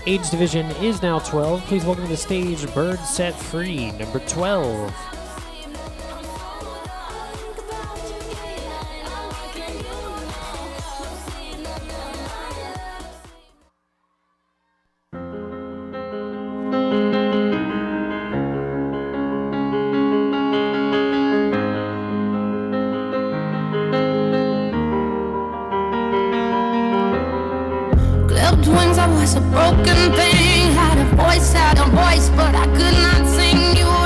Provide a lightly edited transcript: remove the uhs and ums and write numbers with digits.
Age division is now 12. Please welcome to the stage Bird Set Free, number 12. Wings, I was a broken thing. Had a voice, but I could not sing. You